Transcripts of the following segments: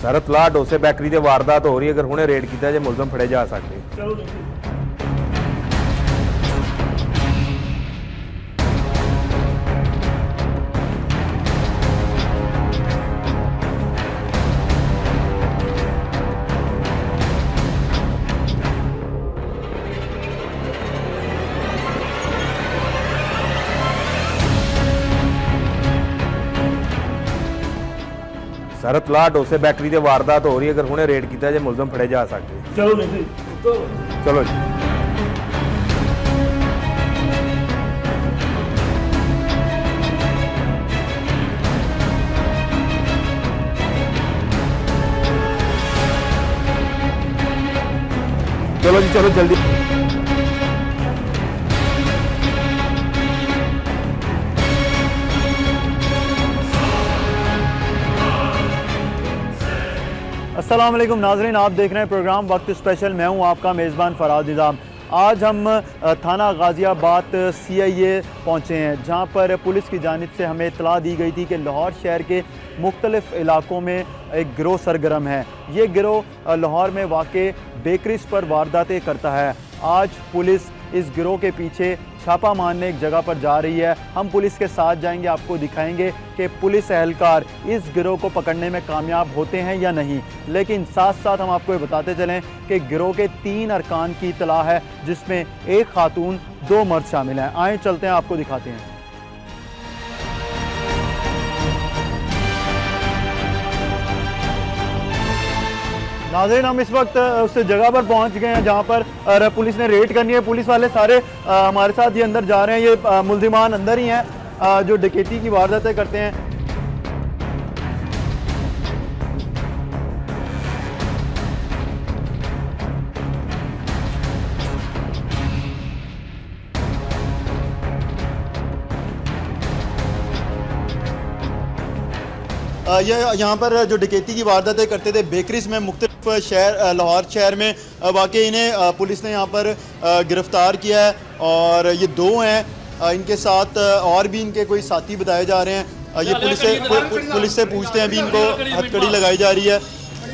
सरत ला डोसे बेकरी से वारदात हो रही है, अगर हुणे रेड किया जाए मुलजम फड़े जा सकते। सरत ला डोसे बेकरी से वारदात हो रही है, अगर हुणे रेड किया जाए मुलजम फड़े जा सकते। चलो जी। चलो जी, चलो जल्दी। अस्सलाम वालेकुम नाज़रीन, आप देख रहे हैं प्रोग्राम वक्त स्पेशल। मैं हूं आपका मेज़बान फ़राज निज़ाम। आज हम थाना गाज़ियाबाद CIA पहुंचे हैं, जहां पर पुलिस की जानिब से हमें इत्तला दी गई थी कि लाहौर शहर के मुख्तलिफ़ इलाकों में एक गिरोह सरगर्म है। ये गिरोह लाहौर में वाक़े बेकरीज़ पर वारदातें करता है। आज पुलिस इस गिरोह के पीछे छापा मारने एक जगह पर जा रही है। हम पुलिस के साथ जाएंगे, आपको दिखाएंगे कि पुलिस एहलकार इस गिरोह को पकड़ने में कामयाब होते हैं या नहीं। लेकिन साथ साथ हम आपको ये बताते चलें कि गिरोह के 3 अरकान की इत्तला है, जिसमें एक खातून 2 मर्द शामिल हैं। आए चलते हैं, आपको दिखाते हैं। नाज़रीन, हम इस वक्त उस जगह पर पहुंच गए हैं जहां पर पुलिस ने रेड करनी है। पुलिस वाले सारे हमारे साथ ये अंदर जा रहे हैं। ये मुल्जिमान अंदर ही हैं जो डकैती की वारदातें करते हैं। ये यहाँ पर जो डकैती की वारदातें करते थे बेकरीज में मुख्तलिफ शहर लाहौर शहर में, वाकई इन्हें पुलिस ने यहाँ पर गिरफ़्तार किया है। और ये 2 हैं, इनके साथ और भी इनके कोई साथी बताए जा रहे हैं। ये पुलिस से पूछते हैं, अभी इनको हथकड़ी लगाई जा रही है।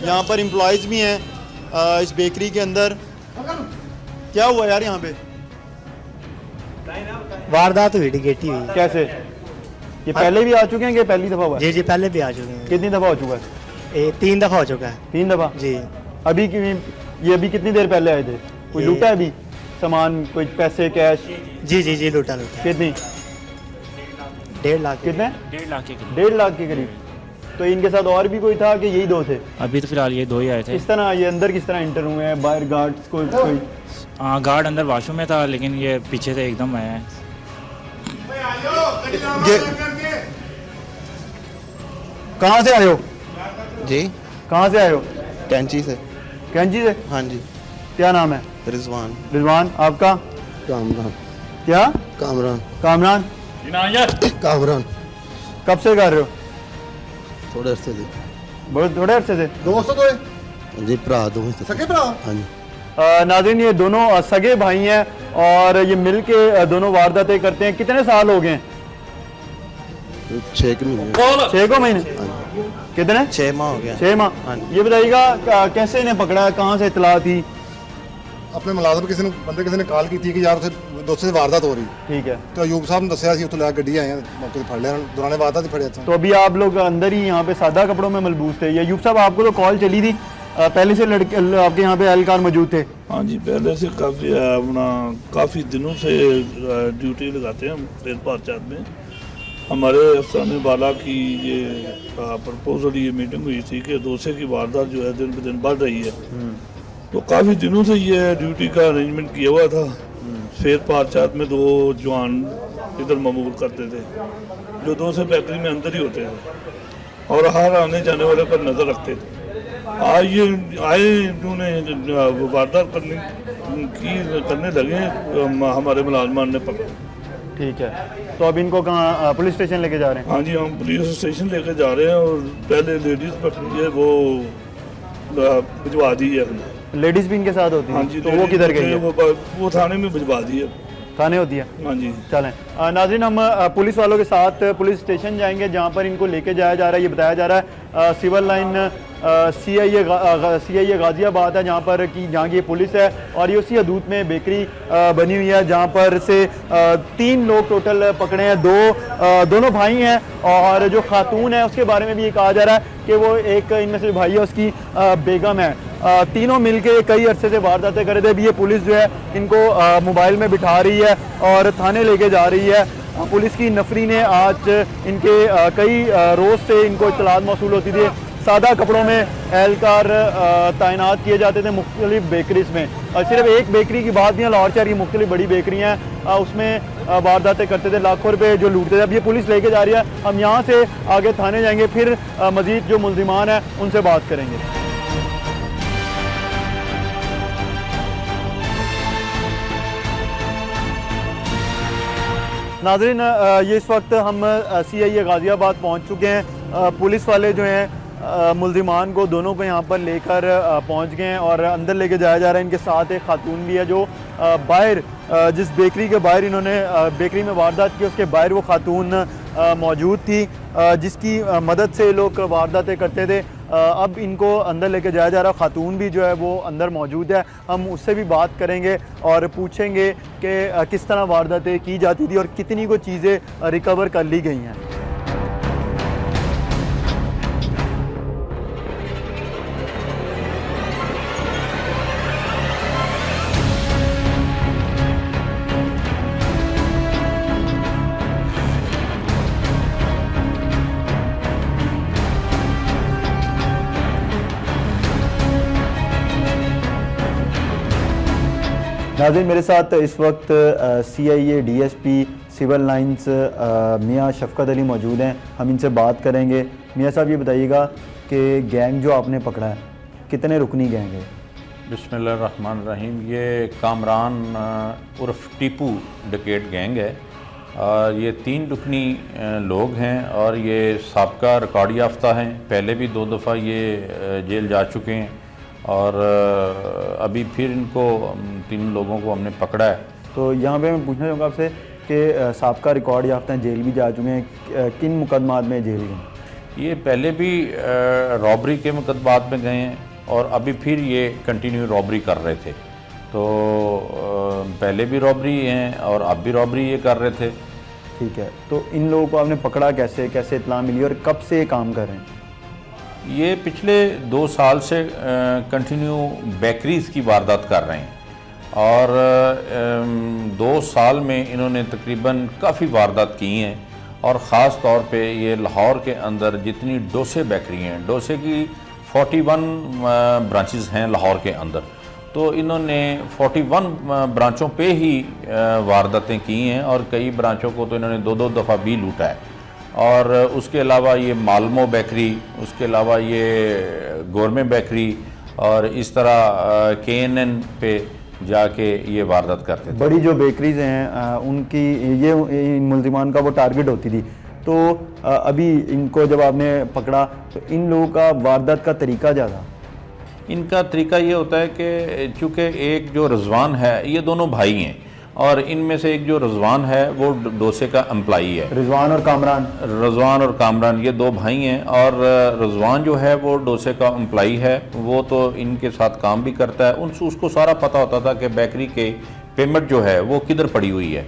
यहाँ पर एम्प्लॉयज़ भी हैं इस बेकरी के अंदर। क्या हुआ यार यहाँ पे? वारदात हुई, डकैती हुई। कैसे? ये पहले भी आ चुके हैं कि पहली दफ़ा हुआ? जी पहले भी आ चुके हैं। कितनी दफ़ा हो चुका है? 3 दफ़ा हो चुका है। 3 दफ़ा? जी। अभी ये अभी कितनी देर पहले आए थे? कोई लूटा है अभी सामान, कोई पैसे कैश? जी लूटा। कितनी? 1.5 लाख। कितने? 1.5 लाख के करीब। 1.5 लाख के करीब। तो इनके साथ और भी कोई था कि यही 2 थे? अभी तो फिलहाल ये 2 ही आए थे। इस तरह ये अंदर किस तरह इंटर हुए हैं? बाहर गार्ड्स कोई? हाँ, गार्ड अंदर वॉशरूम में था, लेकिन ये पीछे से एकदम आया है। कहाँ से आए हो जी? कहाँ से आए हो? कैंची से। कैंची से? हाँ जी। क्या नाम है? रिजवान। रिजवान। आपका? कामरान। क्या? कामरान। कामरान। कामरान। कब से कर रहे हो? थोड़े अरसे से। बहुत थोड़े अरसे से। दोस्तों तो जी भरा दो सके भरा। हाँ जी। नाज़रीन, ये दोनों सगे भाई हैं और ये मिल के दोनों वारदातें करते हैं। कितने साल हो गए? 6 महीने। 6 महीने? कितने? 6 माह हो गया। 6 माह। हाँ जी। ये बताइएगा कैसे इन्हें पकड़ा है, कहाँ से इत्तला थी? अपने मुलाजम किसी ने कॉल की थी कि यार उसे दोस्त से वारदात हो रही। ठीक है। तो अयूब साहब ने दसिया सी, उत्थे गड्डी आए हैं, मौके पे फड़ लिया दौरान वारदात ही फड़े थे। तो अभी आप लोग अंदर ही यहाँ पे सादा कपड़ों में मलबूस थे। ये अयूब साहब, आपको तो कॉल चली थी, पहले से लड़के आपके यहाँ पे एहलकार मौजूद थे? हाँ जी, पहले से काफ़ी दिनों से ड्यूटी लगाते हैं हम फैज़पारचाद में। हमारे अफसाने वाला की ये प्रपोजल, ये मीटिंग हुई थी कि डोसे की वारदात जो है दिन ब दिन बढ़ रही है। तो काफ़ी दिनों से ये ड्यूटी का अरेंजमेंट किया हुआ था। फैज़पारचाद में 2 जवान इधर मामूल करते थे, जो डोसे बेकरी में अंदर ही होते थे और हर आने जाने वाले पर नज़र रखते थे। आज ये आए, इन्होंने वारदात करने लगे, हमारे मुलाजमान ने पकड़ा। ठीक है, तो अब इनको कहाँ पुलिस स्टेशन लेके जा रहे हैं? हाँ जी, हम पुलिस स्टेशन लेके जा रहे हैं और पहले लेडीज़ पकड़ी है, वो भिजवा दी है। लेडीज़ भी इनके साथ होती हैं? हाँ जी। तो वो किधर गई है? वो थाने में भिजवा दी है। थाने होती है। हाँ जी। चलें नाज़रीन, हम पुलिस वालों के साथ पुलिस स्टेशन जाएंगे जहां पर इनको लेके जाया जा रहा है। ये बताया जा रहा है सिविल लाइन CIA गाज़ियाबाद है जहाँ की पुलिस है, और ये उसी हदूद में बेकरी बनी हुई है जहाँ पर से 3 लोग टोटल पकड़े हैं। दोनों भाई हैं, और जो खातून है उसके बारे में भी ये कहा जा रहा है कि वो एक इनमें से भाई है उसकी बेगम है। तीनों मिलके कई अरसे से वारदातें कर रहे थे। अभी ये पुलिस जो है इनको मोबाइल में बिठा रही है और थाने लेके जा रही है। पुलिस की नफरी ने आज इनके कई रोज़ से इनको इत्तलात मौसूल होती थी। सादा कपड़ों में एहलकार तैनात किए जाते थे मुख्तलिफ बेकरीज में, और सिर्फ एक बेकरी की बात नहीं है, लाहौर शहर की मुख्तलिफ बड़ी बेकरियाँ हैं, उसमें वारदातें करते थे, लाखों रुपए जो लूटते थे। अब ये पुलिस लेके जा रही है, हम यहाँ से आगे थाने जाएंगे, फिर मज़ीद जो मुल्ज़िमान हैं उनसे बात करेंगे। नाज़रीन, ये इस वक्त हम CIA गाज़ियाबाद पहुँच चुके हैं। पुलिस वाले जो हैं मुल्ज़िमान को दोनों को यहाँ पर लेकर पहुँच गए हैं और अंदर लेके जाया जा रहा है। इनके साथ एक खातून भी है जो बाहर जिस बेकरी के बाहर इन्होंने बेकरी में वारदात की उसके बाहर वो खातून मौजूद थी, जिसकी मदद से लोग वारदातें करते थे। अब इनको अंदर लेके जाया जा रहा है। खातून भी जो है वो अंदर मौजूद है, हम उससे भी बात करेंगे और पूछेंगे कि किस तरह वारदातें की जाती थी और कितनी को चीज़ें रिकवर कर ली गई हैं। नाज़रीन, मेरे साथ इस वक्त CIA DSP सिविल लाइन्स मियाँ शफकत अली मौजूद हैं। हम इनसे बात करेंगे। मियाँ साहब, ये बताइएगा कि गैंग जो आपने पकड़ा है कितने रुकनी गैंग है? बिस्मिल्लाहिर्रहमानिर्रहीम। ये कामरान उर्फ टीपू डकैत गैंग है, और ये 3 रुकनी लोग हैं, और ये साबका रिकॉर्ड याफ्ता हैं। पहले भी 2 दफ़ा ये जेल जा चुके हैं, और अभी फिर इनको 3 लोगों को हमने पकड़ा है। तो यहाँ पे मैं पूछना चाहूँगा आपसे कि साबका रिकॉर्ड याफ्ता हैं, जेल भी जा चुके हैं, किन मुकदमात में जेल गए? ये पहले भी रॉबरी के मुकदमात में गए हैं, और अभी फिर ये कंटिन्यू रॉबरी कर रहे थे। तो पहले भी रॉबरी हैं और अब भी रॉबरी ये कर रहे थे। ठीक है, तो इन लोगों को आपने पकड़ा कैसे, कैसे इत्तला मिली और कब से ये काम कर रहे हैं? ये पिछले 2 साल से कंटिन्यू बेकरीज़ की वारदात कर रहे हैं, और 2 साल में इन्होंने तकरीबन काफ़ी वारदात की हैं। और ख़ास तौर पे ये लाहौर के अंदर जितनी डोसे बेकरी हैं, डोसे की 41 ब्रांचेस हैं लाहौर के अंदर, तो इन्होंने 41 ब्रांचों पे ही वारदातें की हैं, और कई ब्रांचों को तो इन्होंने 2-2 दफ़ा भी लूटा है। और उसके अलावा ये मालमो बेकरी, उसके अलावा ये गोरमे बेकरी, और इस तरह KNN पे जाके ये वारदात करते थे। बड़ी जो बेकरीज हैं उनकी ये इन मुल्ज़िमान का वो टारगेट होती थी। तो अभी इनको जब आपने पकड़ा तो इन लोगों का वारदात का तरीका ज़्यादा? इनका तरीका ये होता है कि चूँकि एक जो रज़वान है, ये दोनों भाई हैं, और इनमें से एक जो रज़वान है वो डोसे का एम्प्लॉई है। रिजवान और कामरान? रज़वान और कामरान ये 2 भाई हैं, और रज़वान जो है वो डोसे का एम्प्लॉई है, वो तो इनके साथ काम भी करता है। उसको सारा पता होता था कि बेकरी के पेमेंट जो है वो किधर पड़ी हुई है।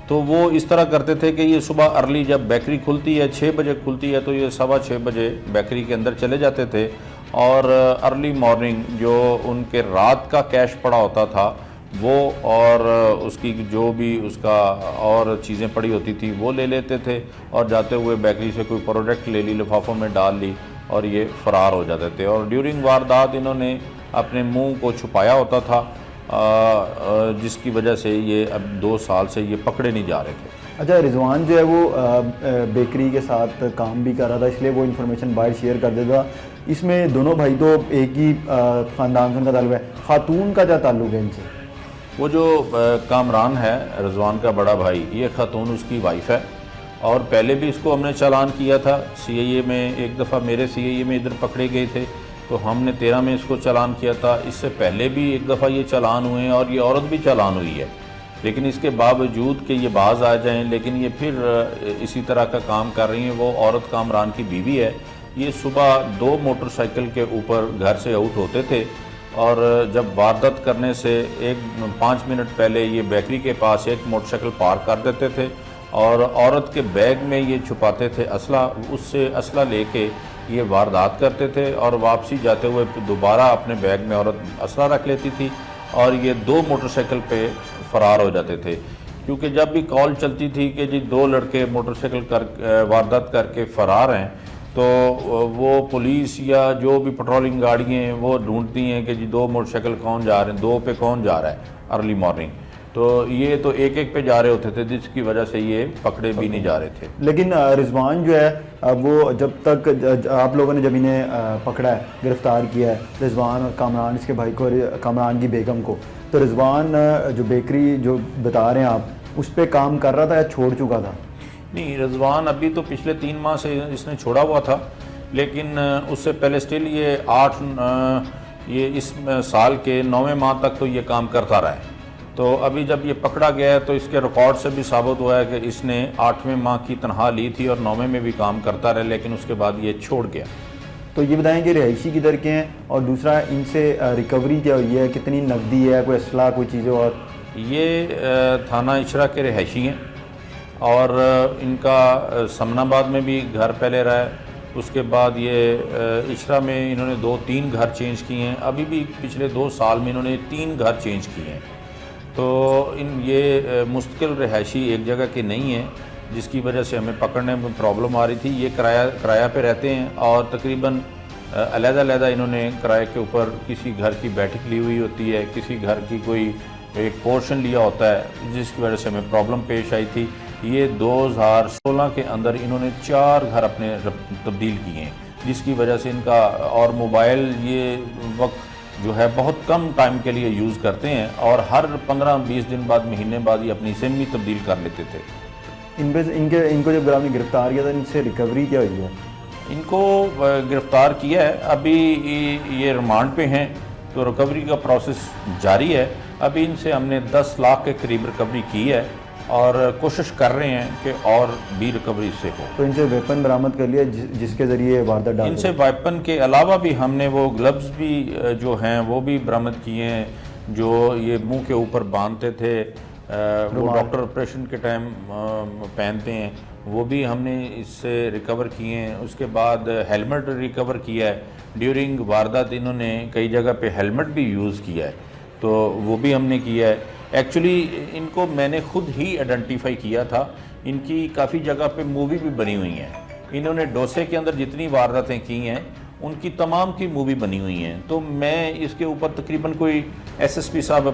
तो वो इस तरह करते थे कि ये सुबह अर्ली जब बेकरी खुलती है, 6 बजे खुलती है, तो ये 6:15 बजे बेकरी के अंदर चले जाते थे, और अर्ली मॉर्निंग जो उनके रात का कैश पड़ा होता था वो, और उसकी जो भी उसका और चीज़ें पड़ी होती थी वो ले लेते थे, और जाते हुए बेकरी से कोई प्रोडक्ट ले ली, लिफाफों में डाल ली, और ये फ़रार हो जाते थे। और ड्यूरिंग वारदात इन्होंने अपने मुंह को छुपाया होता था, जिसकी वजह से ये अब 2 साल से ये पकड़े नहीं जा रहे थे। अच्छा, रिजवान जो है वो बेकरी के साथ काम भी कर रहा था, इसलिए वो इन्फॉर्मेशन बाहर शेयर कर देता। इसमें दोनों भाई तो एक ही ख़ानदान से उनका ताल्लुक है, खातून का क्या ताल्लुक है इनसे? वो जो कामरान है रज़वान का बड़ा भाई, ये खातून उसकी वाइफ है, और पहले भी इसको हमने चालान किया था CIA में। एक दफ़ा मेरे CIA में इधर पकड़े गए थे, तो हमने 13 में इसको चालान किया था। इससे पहले भी एक दफ़ा ये चालान हुए हैं, और ये औरत भी चालान हुई है। लेकिन इसके बावजूद कि ये बाज आ जाएं, लेकिन ये फिर इसी तरह का काम कर रही हैं। वो औरत कामरान की बीवी है। ये सुबह 2 मोटरसाइकिल के ऊपर घर से आउट होते थे और जब वारदात करने से 5 मिनट पहले ये बेकरी के पास एक मोटरसाइकिल पार्क कर देते थे और औरत के बैग में ये छुपाते थे असला, उससे असला लेके ये वारदात करते थे और वापसी जाते हुए दोबारा अपने बैग में औरत असला रख लेती थी और ये 2 मोटरसाइकिल पे फ़रार हो जाते थे। क्योंकि जब भी कॉल चलती थी कि जी 2 लड़के मोटरसाइकिल कर वारदात करके फ़रार हैं, तो वो पुलिस या जो भी पेट्रोलिंग गाड़ियाँ हैं वो ढूंढती हैं कि जी 2 मोटरसाइकिल कौन जा रहे हैं, 2 पे कौन जा रहा है अर्ली मॉर्निंग। तो ये तो एक पे जा रहे होते थे, जिसकी वजह से ये पकड़े भी नहीं जा रहे थे। लेकिन रिजवान जो है वो जब तक आप लोगों ने जब इन्हें पकड़ा है, गिरफ़्तार किया है रिजवान और कामरान, इसके भाई को और कामरान की बेगम को, तो रिजवान जो बेकरी जो बता रहे हैं आप, उस पर काम कर रहा था या छोड़ चुका था? नहीं, रिजवान अभी तो पिछले 3 माह से इसने छोड़ा हुआ था, लेकिन उससे पहले स्टिल ये इस साल के 9वें माह तक तो ये काम करता रहा है। तो अभी जब ये पकड़ा गया है तो इसके रिकॉर्ड से भी साबित हुआ है कि इसने 8वें माह की तनख्वाह ली थी और 9वें में भी काम करता रहा, लेकिन उसके बाद ये छोड़ गया। तो ये बताएं कि रिहायशी किधर के हैं और दूसरा इनसे रिकवरी क्या हुई है, कितनी नकदी है, कोई असला, कोई चीज़ें? और ये थाना इशरा के रिहायशी हैं और इनका समनाबाद में भी घर पहले रहा है। उसके बाद ये इशरा में इन्होंने 2-3 घर चेंज किए हैं। अभी भी पिछले 2 साल में इन्होंने 3 घर चेंज किए हैं। तो ये मुस्तकिल रिहायशी एक जगह के नहीं है, जिसकी वजह से हमें पकड़ने में प्रॉब्लम आ रही थी। ये किराया पे रहते हैं और तकरीबन अलग-अलग इन्होंने किराए के ऊपर किसी घर की बैठक ली हुई होती है, किसी घर की कोई एक पोर्शन लिया होता है, जिसकी वजह से हमें प्रॉब्लम पेश आई थी। ये 2016 के अंदर इन्होंने 4 घर अपने तब्दील किए हैं, जिसकी वजह से इनका और मोबाइल ये वक्त जो है बहुत कम टाइम के लिए यूज़ करते हैं और हर 15-20 दिन बाद, महीने बाद ये अपनी सिम भी तब्दील कर लेते थे। इनको जब ग्रामी गिरफ्तार किया था, इनसे रिकवरी क्या हुई है? इनको गिरफ़्तार किया है, अभी ये रिमांड पे हैं, तो रिकवरी का प्रोसेस जारी है। अभी इनसे हमने 10 लाख के करीब रिकवरी की है और कोशिश कर रहे हैं कि और भी रिकवरी से हो। तो इनसे वेपन बरामद कर लिया जिसके ज़रिए वारदात डाल? इनसे वेपन के अलावा भी हमने वो ग्लव्स भी जो हैं वो भी बरामद किए हैं, जो ये मुंह के ऊपर बांधते थे, वो डॉक्टर ऑपरेशन के टाइम पहनते हैं, वो भी हमने इससे रिकवर किए हैं। उसके बाद हेलमेट रिकवर किया है। ड्यूरिंग वारदात इन्होंने कई जगह पे हेलमेट भी यूज़ किया है, तो वो भी हमने किया है। एक्चुअली इनको मैंने खुद ही आइडेंटिफाई किया था। इनकी काफ़ी जगह पे मूवी भी बनी हुई हैं। इन्होंने डोसे के अंदर जितनी वारदातें की हैं उनकी तमाम की मूवी बनी हुई हैं। तो मैं इसके ऊपर तकरीबन कोई एसएसपी साहब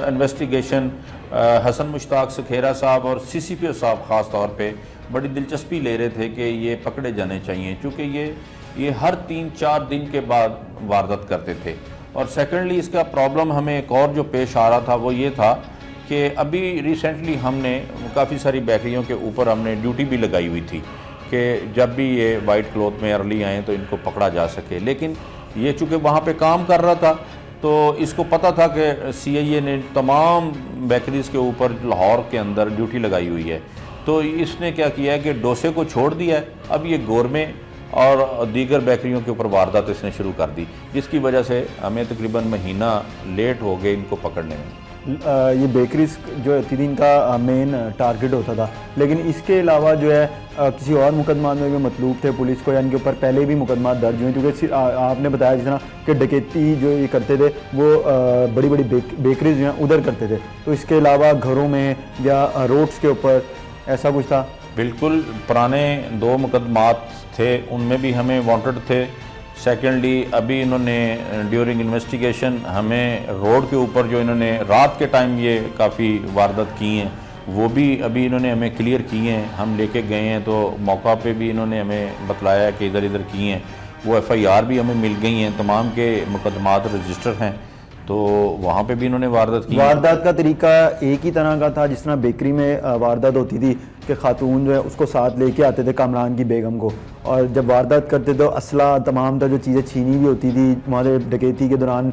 इन्वेस्टिगेशन, हसन मुश्ताक सखेरा साहब और सीसीपीओ साहब ख़ास तौर पे बड़ी दिलचस्पी ले रहे थे कि ये पकड़े जाने चाहिए, क्योंकि ये हर 3-4 दिन के बाद वारदात करते थे। और सेकेंडली इसका प्रॉब्लम हमें एक और जो पेश आ रहा था वो ये था कि अभी रिसेंटली हमने काफ़ी सारी बेकरियों के ऊपर हमने ड्यूटी भी लगाई हुई थी कि जब भी ये वाइट क्लॉथ में अर्ली आएँ तो इनको पकड़ा जा सके। लेकिन ये चूँकि वहाँ पे काम कर रहा था तो इसको पता था कि CIA ने तमाम बेकरीज़ के ऊपर लाहौर के अंदर ड्यूटी लगाई हुई है, तो इसने क्या किया है कि डोसे को छोड़ दिया है। अब ये गोरमे और दीगर बेकरियों के ऊपर वारदात इसने शुरू कर दी, जिसकी वजह से हमें तकरीबन महीना लेट हो गए इनको पकड़ने में। ये बेकरीज जो होती थी इनका मेन टारगेट होता था, लेकिन इसके अलावा जो है किसी और मुकदमा में भी मतलूब थे पुलिस को, या इनके ऊपर पहले भी मुकदमा दर्ज हुए? क्योंकि आपने बताया जिस तरह कि डकैती जो ये करते थे वो बड़ी बड़ी बेकरीज जो हैं उधर करते थे, तो इसके अलावा घरों में या रोड्स के ऊपर ऐसा कुछ था? बिल्कुल, पुराने 2 मुकदमात थे, उनमें भी हमें वांटेड थे। सेकेंडली अभी इन्होंने ड्यूरिंग इन्वेस्टिगेशन हमें रोड के ऊपर जो इन्होंने रात के टाइम ये काफ़ी वारदात की हैं वो भी अभी इन्होंने हमें क्लियर किए हैं। हम लेके गए हैं तो मौका पे भी इन्होंने हमें बतलाया कि इधर इधर किए हैं। वो FIR भी हमें मिल गई हैं, तमाम के मुकदमात रजिस्टर हैं, तो वहाँ पे भी इन्होंने वारदात की। वारदात का तरीका एक ही तरह का था जिस तरह बेकरी में वारदात होती थी, कि खातून जो है उसको साथ लेके आते थे कामरान की बेगम को, और जब वारदात करते तो असला तमाम जो चीज़ें छीनी हुई होती थी वहाँ से डकैती के दौरान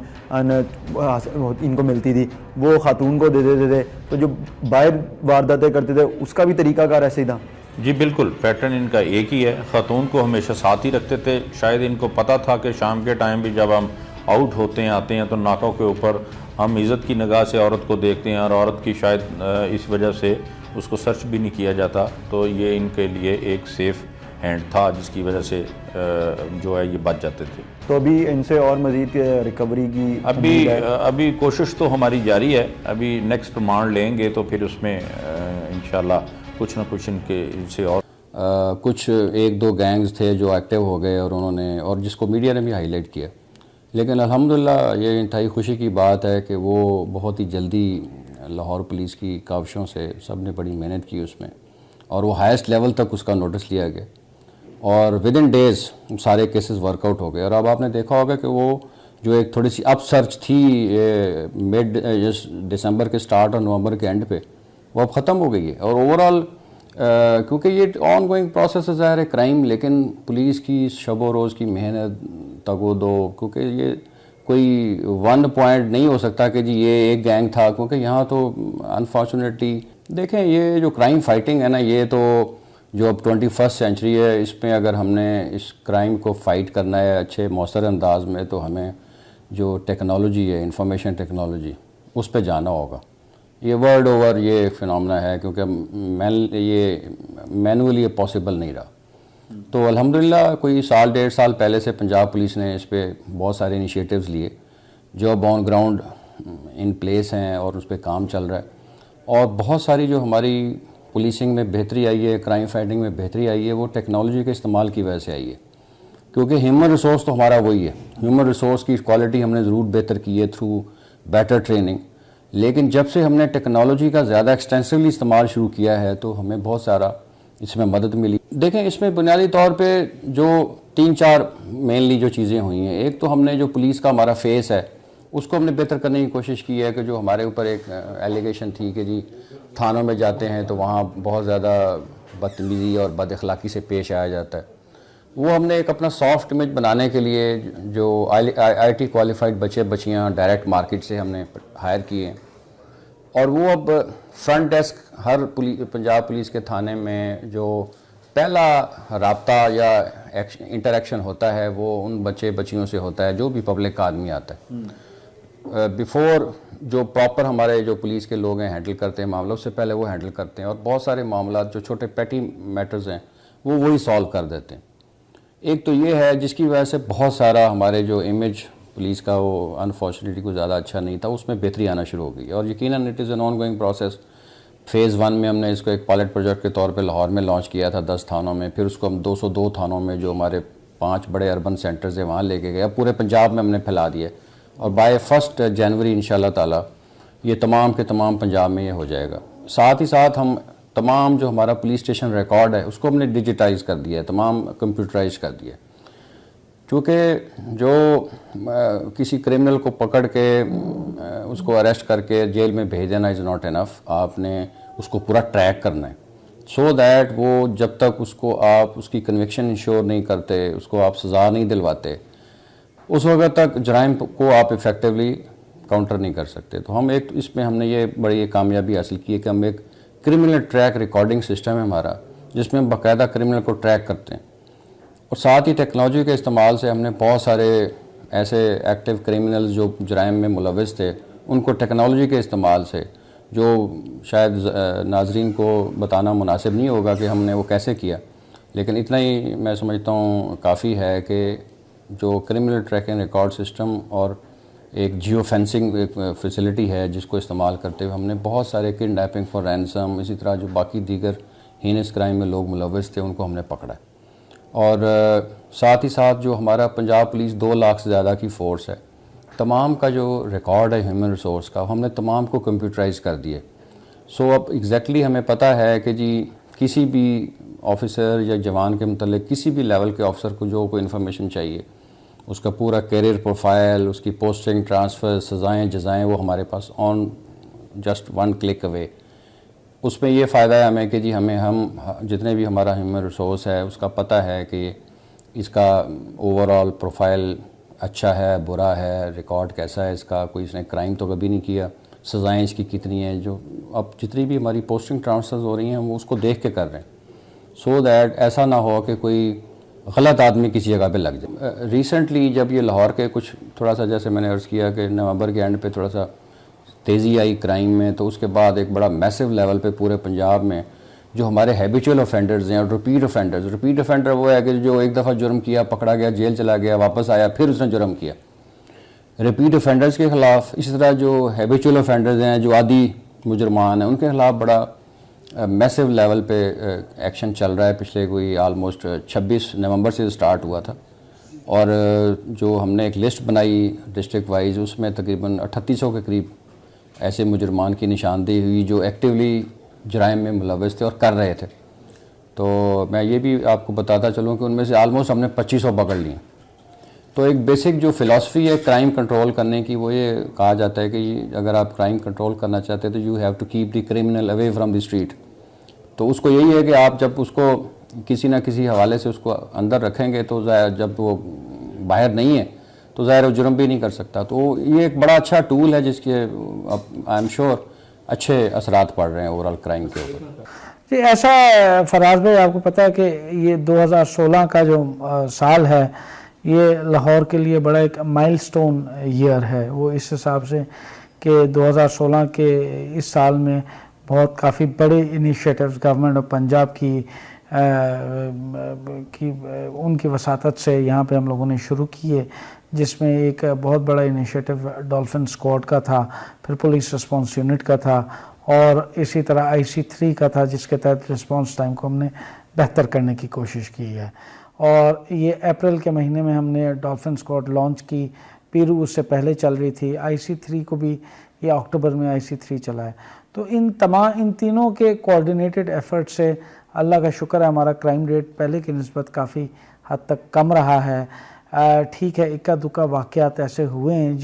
इनको मिलती थी वो खातून को दे देते थे। तो जो बाहर वारदातें करते थे उसका भी तरीकाकार ऐसे ही था। जी बिल्कुल, पैटर्न इनका एक ही है। खातून को हमेशा साथ ही रखते थे। शायद इनको पता था कि शाम के टाइम भी जब हम आउट होते हैं आते हैं तो नाकों के ऊपर हम इज़्ज़त की निगाह से औरत को देखते हैं और औरत की शायद इस वजह से उसको सर्च भी नहीं किया जाता। तो ये इनके लिए एक सेफ़ हैंड था जिसकी वजह से जो है ये बच जाते थे। तो अभी इनसे और मज़ीद रिकवरी की अभी कोशिश तो हमारी जारी है। अभी नेक्स्ट रिमांड लेंगे तो फिर उसमें इंशाल्लाह कुछ ना कुछ इनसे और कुछ एक दो गैंग्स थे जो एक्टिव हो गए और उन्होंने, और जिसको मीडिया ने भी हाईलाइट किया, लेकिन अल्हम्दुलिल्लाह ये इंतहाई खुशी की बात है कि वो बहुत ही जल्दी लाहौर पुलिस की काविशों से सब ने बड़ी मेहनत की उसमें, और वो हाईएस्ट लेवल तक उसका नोटिस लिया गया और विद इन डेज़ सारे केसेस वर्कआउट हो गए। और अब आपने देखा होगा कि वो जो एक थोड़ी सी अप सर्च थी मिड दिसंबर के स्टार्ट और नवंबर के एंड पे, वो अब ख़त्म हो गई है। और ओवरऑल क्योंकि ये ऑन गोइंग प्रोसेस है क्राइम, लेकिन पुलिस की शबो रोज़ की मेहनत तगोदो, क्योंकि ये कोई वन पॉइंट नहीं हो सकता कि जी ये एक गैंग था, क्योंकि यहाँ तो अनफॉर्चुनेटली देखें ये जो क्राइम फाइटिंग है ना, ये तो जो अब 21st सेंचुरी है, इसमें अगर हमने इस क्राइम को फाइट करना है अच्छे मौसर अंदाज में, तो हमें जो टेक्नोलॉजी है, इंफॉर्मेशन टेक्नोलॉजी, उस पर जाना होगा। ये वर्ल्ड ओवर ये फिनोमेना है, क्योंकि ये मैनुअली पॉसिबल नहीं रहा। तो अल्हम्दुलिल्लाह कोई साल डेढ़ साल पहले से पंजाब पुलिस ने इस पर बहुत सारे इनिशिएटिव्स लिए जो अब ऑन ग्राउंड इन प्लेस हैं और उस पर काम चल रहा है। और बहुत सारी जो हमारी पुलिसिंग में बेहतरी आई है, क्राइम फाइटिंग में बेहतरी आई है, वो टेक्नोलॉजी के इस्तेमाल की वजह से आई है। क्योंकि ह्यूमन रिसोर्स तो हमारा वही है, ह्यूमन रिसोर्स की क्वालिटी हमने ज़रूर बेहतर की है थ्रू बेटर ट्रेनिंग, लेकिन जब से हमने टेक्नोलॉजी का ज़्यादा एक्सटेंसिवली इस्तेमाल शुरू किया है तो हमें बहुत सारा इसमें मदद मिली। देखें इसमें बुनियादी तौर पे जो 3-4 मेनली जो चीज़ें हुई हैं, एक तो हमने जो पुलिस का हमारा फेस है उसको हमने बेहतर करने की कोशिश की है कि जो हमारे ऊपर एक एलिगेशन थी कि जी थानों में जाते हैं तो वहाँ बहुत ज़्यादा बदतमीज़ी और बदअखलाक़ी से पेश आया जाता है, वो हमने एक अपना सॉफ्ट इमेज बनाने के लिए जो IIT क्वालिफाइड बच्चे बच्चियाँ डायरेक्ट मार्केट से हमने हायर किए हैं, और वो अब फ्रंट डेस्क हर पंजाब पुलिस के थाने में जो पहला राब्ता या इंटरेक्शन होता है वो उन बच्चे बच्चियों से होता है जो भी पब्लिक का आदमी आता है। बिफोर जो प्रॉपर हमारे जो पुलिस के लोग हैं हैंडल करते हैं मामलों से पहले वो हैंडल करते हैं, और बहुत सारे मामला जो छोटे पेटी मैटर्स हैं वो वही सॉल्व कर देते हैं। एक तो ये है जिसकी वजह से बहुत सारा हमारे जो इमेज पुलिस का वो अनफॉर्चुनेटली कुछ ज़्यादा अच्छा नहीं था, उसमें बेहतरी आना शुरू हो गई। और यकीनन it is an on going process. Phase 1 में हमने इसको एक पायलट प्रोजेक्ट के तौर पे लाहौर में लॉन्च किया था 10 थानों में, फिर उसको हम 202 थानों में जो हमारे 5 बड़े अर्बन सेंटर्स हैं वहाँ लेके गए, पूरे पंजाब में हमने फैला दिए, और बाय 1 जनवरी इंशाल्लाह ताला ये तमाम के तमाम पंजाब में ये हो जाएगा। साथ ही साथ हम तमाम जो हमारा पुलिस स्टेशन रिकॉर्ड है उसको हमने डिजिटाइज़ कर दिया है, तमाम कंप्यूटराइज कर दिया। क्योंकि जो किसी क्रिमिनल को पकड़ के उसको अरेस्ट करके जेल में भेज देना इज़ नॉट इनफ, आपने उसको पूरा ट्रैक करना है सो दैट वो जब तक उसको आप उसकी कन्विक्शन इंश्योर नहीं करते, उसको आप सज़ा नहीं दिलवाते, उस वक्त तक जराइम को आप इफ़ेक्टिवली काउंटर नहीं कर सकते। तो हम एक इसमें हमने ये बड़ी कामयाबी हासिल की है कि हम एक क्रिमिनल ट्रैक रिकॉर्डिंग सिस्टम है हमारा, जिसमें हम बाकायदा क्रिमिनल को ट्रैक करते हैं। और साथ ही टेक्नोलॉजी के इस्तेमाल से हमने बहुत सारे ऐसे एक्टिव क्रिमिनल्स जो जराइम में मुलविस थे उनको टेक्नोलॉजी के इस्तेमाल से, जो शायद नाजरीन को बताना मुनासिब नहीं होगा कि हमने वो कैसे किया, लेकिन इतना ही मैं समझता हूँ काफ़ी है कि जो क्रिमिनल ट्रैकिंग रिकॉर्ड सिस्टम और एक जियो फेंसिंग एक फैसिलिटी है जिसको इस्तेमाल करते हुए हमने बहुत सारे किडनैपिंग फॉर रैंसम, इसी तरह जो बाकी दीगर हीनस क्राइम में लोग मुलविस थे उनको हमने पकड़ा। और साथ ही साथ जो हमारा पंजाब पुलिस 2 लाख से ज़्यादा की फ़ोर्स है, तमाम का जो रिकॉर्ड है ह्यूमन रिसोर्स का हमने तमाम को कंप्यूटराइज़ कर दिए। सो अब एग्जैक्टली हमें पता है कि जी किसी भी ऑफिसर या जवान के मतलब किसी भी लेवल के ऑफिसर को जो कोई इन्फॉर्मेशन चाहिए, उसका पूरा कैरियर प्रोफाइल, उसकी पोस्टिंग, ट्रांसफ़र, सज़ाएँ जज़ाएँ, वो हमारे pass on just 1 click away उसमें ये फ़ायदा है हमें कि जी हम जितने भी हमारा ह्यूमन रिसोर्स है उसका पता है कि इसका ओवरऑल प्रोफाइल अच्छा है, बुरा है, रिकॉर्ड कैसा है इसका, कोई इसने क्राइम तो कभी नहीं किया, सज़ाएँ इसकी कितनी हैं। जो अब जितनी भी हमारी पोस्टिंग ट्रांसफ़र्स हो रही हैं हम उसको देख के कर रहे हैं, सो दैट ऐसा ना हो कि कोई गलत आदमी किसी जगह पे लग जाए। रिसेंटली जब ये लाहौर के कुछ थोड़ा सा, जैसे मैंने अर्ज़ किया कि नवंबर के एंड पे थोड़ा सा तेज़ी आई क्राइम में, तो उसके बाद एक बड़ा मैसिव लेवल पे पूरे पंजाब में जो हमारे हैबिचुअल ऑफेंडर्स हैं और रिपीट ऑफेंडर वो है कि जो एक दफ़ा जुर्म किया, पकड़ा गया, जेल चला गया, वापस आया, फिर उसने जुर्म किया। रिपीट ऑफेंडर्स के ख़िलाफ़ इसी तरह जो हैबिचुअल ऑफेंडर्स हैं, जो आदी मुजरमान हैं, उनके ख़िलाफ़ बड़ा मैसिव लेवल पे एक्शन चल रहा है। पिछले कोई आलमोस्ट 26 नवंबर से स्टार्ट हुआ था और जो हमने एक लिस्ट बनाई डिस्ट्रिक्ट वाइज, उसमें तकरीबन 3800 के करीब ऐसे मुजरमान की निशानदेही हुई जो एक्टिवली जराइम में मुलव्वस थे और कर रहे थे। तो मैं ये भी आपको बताता चलूँ कि उनमें से आलमोस्ट हमने 2500 पकड़ लिए। तो एक बेसिक जो फ़िलासफ़ी है क्राइम कंट्रोल करने की, वो ये कहा जाता है कि अगर आप क्राइम कंट्रोल करना चाहते हैं तो you have to keep the criminal away from the street. तो उसको यही है कि आप जब उसको किसी ना किसी हवाले से उसको अंदर रखेंगे तो जब वो बाहर नहीं है तो ज़ाहिर वो जुर्म भी नहीं कर सकता। तो ये एक बड़ा अच्छा टूल है जिसके आई एम श्योर अच्छे असरात पड़ रहे हैं ओवरऑल क्राइम के ऊपर। जी, ऐसा फराज भाई आपको पता है कि ये 2016 का जो साल है ये लाहौर के लिए बड़ा एक माइलस्टोन ईयर है। वो इस हिसाब से कि 2016 के इस साल में बहुत काफ़ी बड़े इनिशिएटिव्स गवर्नमेंट ऑफ पंजाब की उनकी वसातत से यहाँ पे हम लोगों ने शुरू किए, जिसमें एक बहुत बड़ा इनिशिएटिव डॉल्फिन स्क्वाड का था, फिर पुलिस रिस्पांस यूनिट का था और इसी तरह IC3 का था, जिसके तहत रिस्पांस टाइम को हमने बेहतर करने की कोशिश की है। और ये अप्रैल के महीने में हमने डॉल्फिन स्क्वाड लॉन्च की। पीरू उससे पहले चल रही थी। IC3 को भी ये अक्टूबर में IC3 चला है। तो इन तीनों के कोऑर्डिनेटेड एफर्ट से अल्लाह का शुक्र है हमारा क्राइम रेट पहले की निस्बत काफ़ी हद तक कम रहा है। ठीक है, इक्का दुक्का वाक़यात ऐसे हुए हैं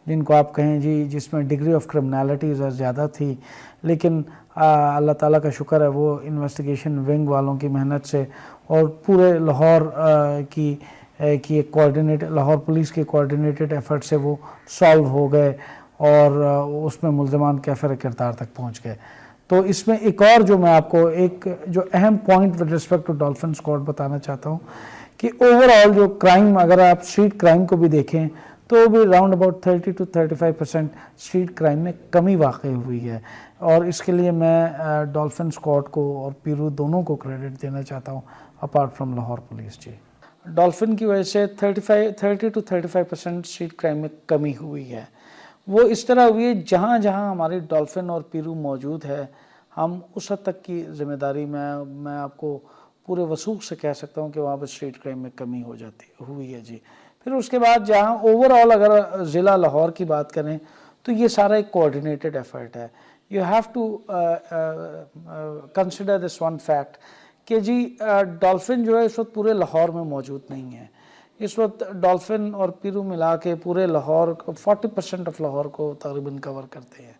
जिनको आप कहें जी जिसमें डिग्री ऑफ क्रिमिनलिटी ज़्यादा थी, लेकिन अल्लाह ताला का शुक्र है वो इन्वेस्टिगेशन विंग वालों की मेहनत से और पूरे लाहौर की कोऑर्डिनेटेड लाहौर पुलिस के कोऑर्डिनेटेड एफर्ट से वो सॉल्व हो गए और उसमें मुल्ज़मान कैफ़र किरदार तक पहुंच गए। तो इसमें एक और जो मैं आपको एक जो अहम point with respect to Dolphin Squad बताना चाहता हूँ कि ओवरऑल जो क्राइम, अगर आप स्ट्रीट क्राइम को भी देखें तो भी round about 30 to 35% street crime में कमी वाक़ई हुई है। और इसके लिए मैं डॉल्फिन स्क्वाड को और पीरू दोनों को क्रेडिट देना चाहता हूँ अपार्ट फ्रॉम लाहौर पुलिस। जी, डॉल्फिन की वजह से 30 to 35% स्ट्रीट क्राइम में कमी हुई है। वो इस तरह हुई है जहाँ जहाँ हमारी डॉल्फिन और पीरू मौजूद है, हम उस हद तक की जिम्मेदारी मैं आपको पूरे वसूख से कह सकता हूँ कि वहाँ पर स्ट्रीट क्राइम में कमी हुई है। जी, फिर उसके बाद जहाँ ओवरऑल अगर ज़िला लाहौर की बात करें तो ये सारा एक कोऑर्डिनेटेड एफर्ट है। You have to consider this one fact कि जी डॉल्फिन जो है इस वक्त पूरे लाहौर में मौजूद नहीं है। इस वक्त डॉल्फिन और पीरू मिला के पूरे लाहौर 40% ऑफ लाहौर को तकरीबन कवर करते हैं।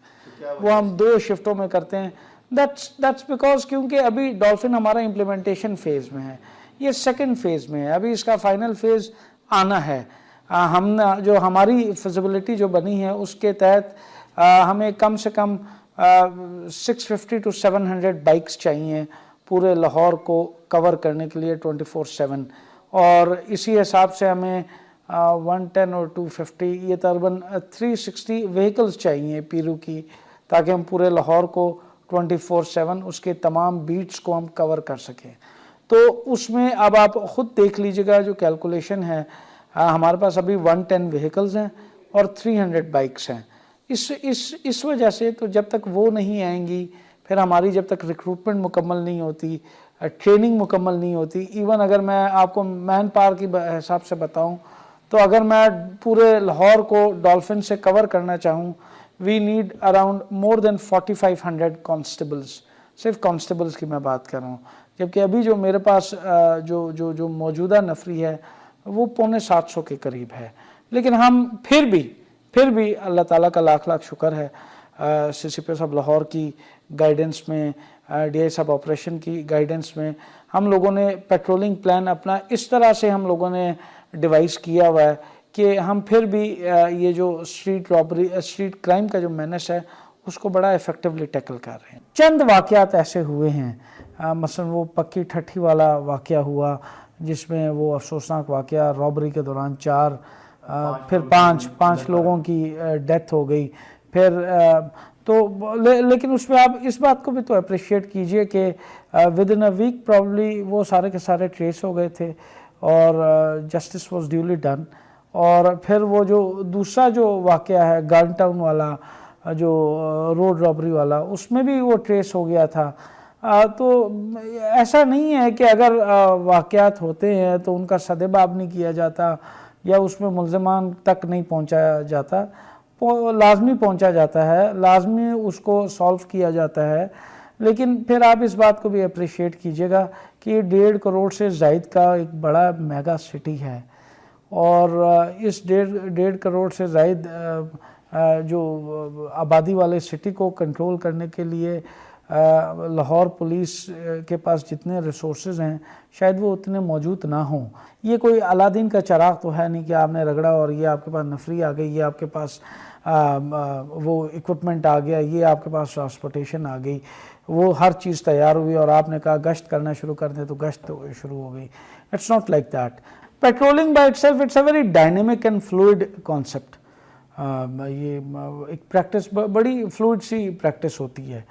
वो हम 2 शिफ्टों में करते हैं। दैट्स बिकॉज क्योंकि अभी डॉल्फिन हमारा इम्प्लीमेंटेशन फेज़ में है, ये सेकंड फेज़ में है, अभी इसका फाइनल फेज़ आना है। हम जो हमारी फिजिबिलिटी जो बनी है उसके तहत हमें कम से कम 650 to 700 बाइक्स चाहिए पूरे लाहौर को कवर करने के लिए 24/7 और इसी हिसाब से हमें 110 और 250 ये तकरीबन 360 व्हीकल्स चाहिए पीरू की, ताकि हम पूरे लाहौर को 24/7 उसके तमाम बीट्स को हम कवर कर सकें। तो उसमें अब आप ख़ुद देख लीजिएगा जो कैलकुलेशन है, हमारे पास अभी 110 व्हीकल्स हैं और 300 बाइक्स हैं। इस वजह से तो जब तक वो नहीं आएंगी, फिर हमारी जब तक रिक्रूटमेंट मुकम्मल नहीं होती, ट्रेनिंग मुकम्मल नहीं होती, इवन अगर मैं आपको मैन पावर की हिसाब से बताऊं तो अगर मैं पूरे लाहौर को डॉल्फिन से कवर करना चाहूं, we need around more than 4500 constables. सिर्फ कॉन्स्टेबल्स की मैं बात कर रहा हूँ, जबकि अभी जो मेरे पास जो मौजूदा नफरी है वो 750 के करीब है। लेकिन हम फिर भी अल्लाह ताला का लाख लाख शुक्र है, CCP साहब लाहौर की गाइडेंस में, DI साहब ऑपरेशन की गाइडेंस में हम लोगों ने पेट्रोलिंग प्लान अपना इस तरह से हम लोगों ने डिवाइस किया हुआ है कि हम फिर भी ये जो स्ट्रीट रॉबरी, स्ट्रीट क्राइम का जो मेनास है उसको बड़ा इफेक्टिवली टैकल कर रहे हैं। चंद वाक़यात ऐसे हुए हैं, मसलन वो पक्की ठट्ठी वाला वाक़या हुआ जिसमें वो अफसोसनाक वाक़या रॉबरी के दौरान 4 फिर 5 लोगों की डेथ हो गई। फिर लेकिन उसमें आप इस बात को भी तो अप्रिशिएट कीजिए कि within a week probably वो सारे के सारे ट्रेस हो गए थे और जस्टिस वाज ड्यूली डन। और फिर वो जो दूसरा जो वाक़या है गार्डन टाउन वाला, जो रोड रॉबरी वाला, उसमें भी वो ट्रेस हो गया था। तो ऐसा नहीं है कि अगर वाक़यात होते हैं तो उनका सदेबाब नहीं किया जाता या उसमें मुल्ज़िमान तक नहीं पहुंचाया जाता, लाजमी पहुंचा जाता है, लाजमी उसको सॉल्व किया जाता है। लेकिन फिर आप इस बात को भी अप्रिशिएट कीजिएगा कि 1.5 करोड़ से ज़ायद का एक बड़ा मेगा सिटी है और इस 1.5 करोड़ से ज़ायद जो आबादी वाले सिटी को कंट्रोल करने के लिए लाहौर पुलिस के पास जितने रिसोर्सेज हैं शायद वो उतने मौजूद ना हों। ये कोई अलादीन का चिराग तो है नहीं कि आपने रगड़ा और ये आपके पास नफरी आ गई, ये आपके पास वो इक्विपमेंट आ गया, ये आपके पास ट्रांसपोर्टेशन आ गई, वो हर चीज़ तैयार हुई और आपने कहा गश्त करना शुरू कर दें तो गश्त तो शुरू हो गई। It's not like that. Patrolling by itself it's a very dynamic and fluid concept. ये एक प्रैक्टिस, बड़ी फ्लूइड सी प्रैक्टिस होती है।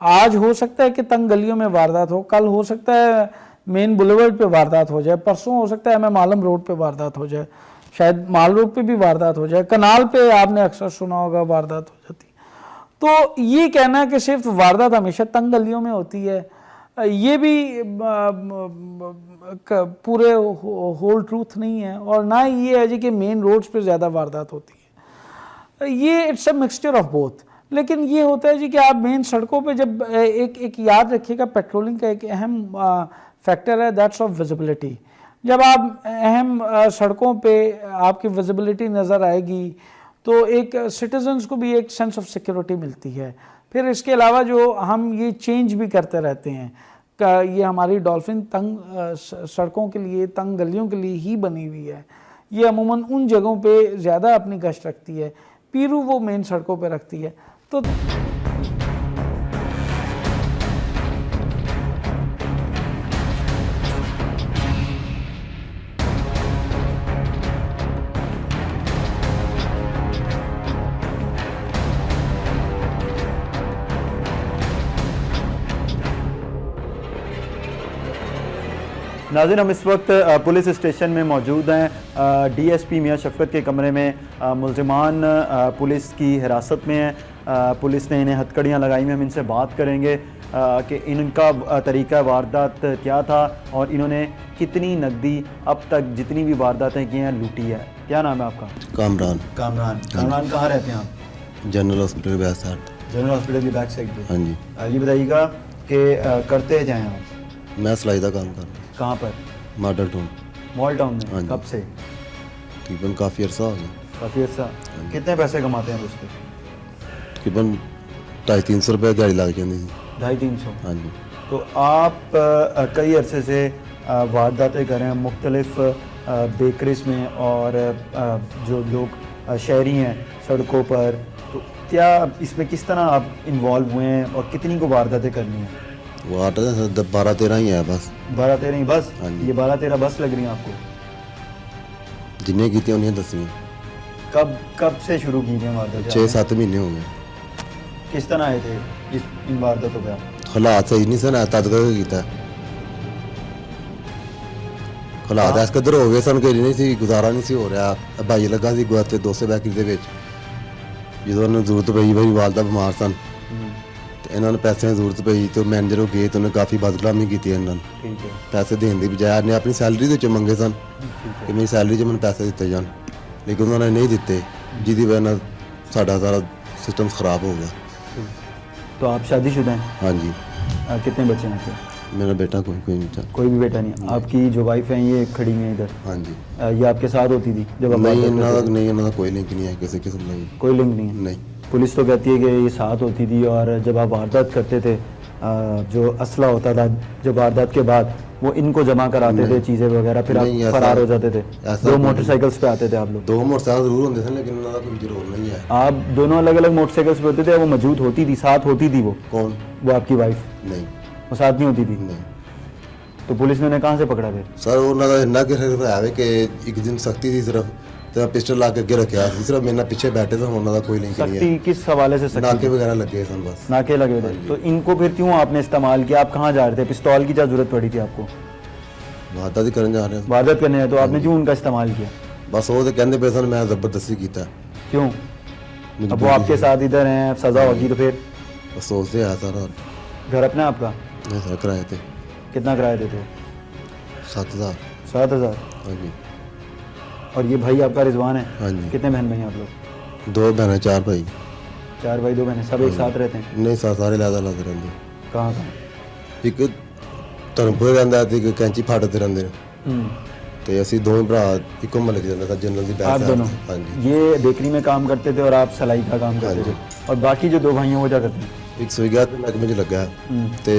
आज हो सकता है कि तंग गलियों में वारदात हो, कल हो सकता है मेन बुलेवर्ड पे वारदात हो जाए, परसों हो सकता है MM आलम रोड पे वारदात हो जाए, शायद माल रोड पे भी वारदात हो जाए, कनाल पे आपने अक्सर सुना होगा वारदात हो जाती। तो ये कहना कि सिर्फ वारदात हमेशा तंग गलियों में होती है, ये भी पूरे होल ट्रूथ नहीं है। और ना ये है जी कि मेन रोड्स पे ज़्यादा वारदात होती है, ये it's a mixture of both. लेकिन ये होता है जी कि आप मेन सड़कों पे जब एक याद रखिएगा, पेट्रोलिंग का एक अहम फैक्टर है दैट्स ऑफ विजिबिलिटी। जब आप अहम सड़कों पे आपकी विजिबिलिटी नज़र आएगी तो एक सिटीजन्स को भी एक सेंस ऑफ सिक्योरिटी मिलती है। फिर इसके अलावा जो हम ये चेंज भी करते रहते हैं, ये हमारी डॉल्फिन तंग सड़कों के लिए, तंग गलियों के लिए ही बनी हुई है। ये अमूमन उन जगहों पे ज़्यादा अपनी गश्त रखती है, पीरू वो मेन सड़कों पे रखती है। तो नाज़रीन, हम इस वक्त पुलिस स्टेशन में मौजूद हैं। DSP मियां शफकत के कमरे में मुल्ज़िमान पुलिस की हिरासत में हैं। पुलिस ने इन्हें हथकड़ियाँ लगाई हैं। हम इनसे बात करेंगे कि इनका तरीका वारदात क्या था और इन्होंने कितनी नकदी अब तक जितनी भी वारदातें की हैं लूटी है। क्या नाम है आपका? कामरान। कामरान कहाँ रहते हैं आप? General hospital back side. General hospital की बैक साइड पे। हाँ जी। ये बताइएगा कि करते जाएँ आप? मैं सिलाई का काम करता। कहाँ पर? Model town. मॉल टाउन में। हाँ जी। कब से? तकरीबन काफ़ी अर्सा हो गया। काफ़ी अर्सा। कितने पैसे कमाते हैं उसके? तकरीबन 250-300 रुपये दिहाड़ी लग जाती थी। 250-300? हाँ जी। तो आप कई अरसे से वारदातें कर रहे हैं मुख्तलिफ बेकरीज में और जो लोग शहरी हैं सड़कों पर, तो क्या इसमें किस तरह आप इन्वॉल्व हुए हैं और कितनी को वारदातें करनी है? वो 12-13 ही है बस। 12-13 ही बस? हाँ जी। ये 12-13 बस लग रही हैं आपको? जिन्हें की थी उन्हें दसी। कब से शुरू की थी वारदातें? 6-7 महीने हो गए। किस तरह आए थे इन वारदातों पे? हालात सही नहीं सन, तद किया हालात इस कदर हो गए सन कि नहीं सी गुजारा नहीं सी हो रहा। भाई लगा सी गुआते 200 बैकरी दे विच ਜਦੋਂ ਉਹਨੂੰ ਜ਼ਰੂਰਤ ਪਈ ਮੇਰੀ ਵਾਲਦਾ ਬਿਮਾਰ ਸਨ ਤੇ ਇਹਨਾਂ ਨੂੰ ਪੈਸੇ ਦੀ ਜ਼ਰੂਰਤ ਪਈ ਤੇ ਮੈਨੇਜਰ ਹੋ ਗਏ ਤੇ ਉਹਨੇ ਕਾਫੀ ਬਦਕਲਾਮੀ ਕੀਤੀ ਇਹਨਾਂ ਨੂੰ। ਠੀਕ ਹੈ। ਪੈਸੇ ਦੇਣ ਦੀ ਬਜਾਏ ਨੇ ਆਪਣੀ ਸੈਲਰੀ ਦੇ ਵਿੱਚ ਮੰਗੇ ਸਨ ਕਿ ਮੇਰੀ ਸੈਲਰੀ 'ਚ ਮੈਨੂੰ ਪੈਸੇ ਦਿੱਤੇ ਜਾਣ, ਲੇਕਿਨ ਉਹਨਾਂ ਨੇ ਨਹੀਂ ਦਿੱਤੇ, ਜਿਹਦੀ ਵਜ੍ਹਾ ਨਾਲ ਸਾਡਾ ਸਾਰਾ सिस्टम ख़राब हो गया। तो आप शादीशुदा हैं? हाँ जी। कितने बच्चे हैं आपके? मेरा बेटा कोई नहीं। कोई भी बेटा नहीं? आपकी जो वाइफ है ये खड़ी है इधर? हाँ जी। ये आपके साथ होती थी जब? नहीं, इन्होंने कोई लिंक नहीं है किसी किस्म का। कोई लिंक नहीं है? नहीं। पुलिस तो कहती है कि ये साथ होती थी और जब आप वारदात करते थे जो असला होता था जब वारदात के बाद वो इनको जमा कराते थे चीज़ें वगैरह फिर आप फरार हो जाते थे। दो मोटरसाइकिल्स पे आते थे आप लोग? 2 मोटरसाइकिल जरूर होते थे लेकिन उनका कोई जरूर नहीं है। आप दोनों अलग अलग मोटरसाइकिल्स पे होते थे, वो मौजूद होती थी, साथ होती थी? वो कौन? वो आपकी वाइफ? नहीं, वो साथ नहीं होती थी। नहीं। तो पुलिस ने उन्हें कहाँ से पकड़ा फिर? सर उन्होंने इन्ना कि है कि एक दिन सख्ती थी सिर्फ तो पिस्टल ला के अगे रखा सिर्फ मेरे ना पीछे बैठे थे, उन्होंने कोई लिंक नहीं है। सख्ती किस हवाले से? नाके वगैरह लगे सन, बस नाके लगे थे। तो इनको फिर क्यों आपने इस्तेमाल किया? आप कहाँ जा रहे थे? पिस्तौल की क्या जरूरत पड़ी थी आपको? वारदात करने जा रहे हैं। वारदात करने हैं तो आपने क्यों उनका इस्तेमाल किया? बस वो तो कहते पे सन मैं जबरदस्ती किया। क्यों? अब वो आपके साथ इधर हैं, सजा होगी तो फिर? बस सोचते हैं सर। और घर अपना आपका? नहीं सर, किराए थे। कितना किराया देते हो? 7,000। 7,000? हाँ जी। और ये भाई आपका रिजवान है? हाँ जी। कितने बहन भाई हैं आप लोग? 2 बहनें 4 भाई। 4 भाई 2 बहनें, सब एक साथ रहते हैं? नहीं सर, सारे अलग अलग रहते। कहाँ कहाँ? एक धर्मपुर रहता है, एक कैंची फाटक ते रहते हैं। तो ਅਸੀਂ ਦੋਵੇਂ ਭਰਾ ਇੱਕੋ ਮਹੱਲੇ 'ਚ ਰਹਿੰਦੇ ਸਾਂ, ਜਨਰਲ ਦੀ आप दोनों? हाँ जी। ये बेकरी में काम करते थे और आप सिलाई का काम करते थे, और बाकी जो 2 भाई हैं वो क्या करते हैं? एक स्विगा ਤੇ ਮਹਿਕਮੇ 'ਚ ਲੱਗਾ ਤੇ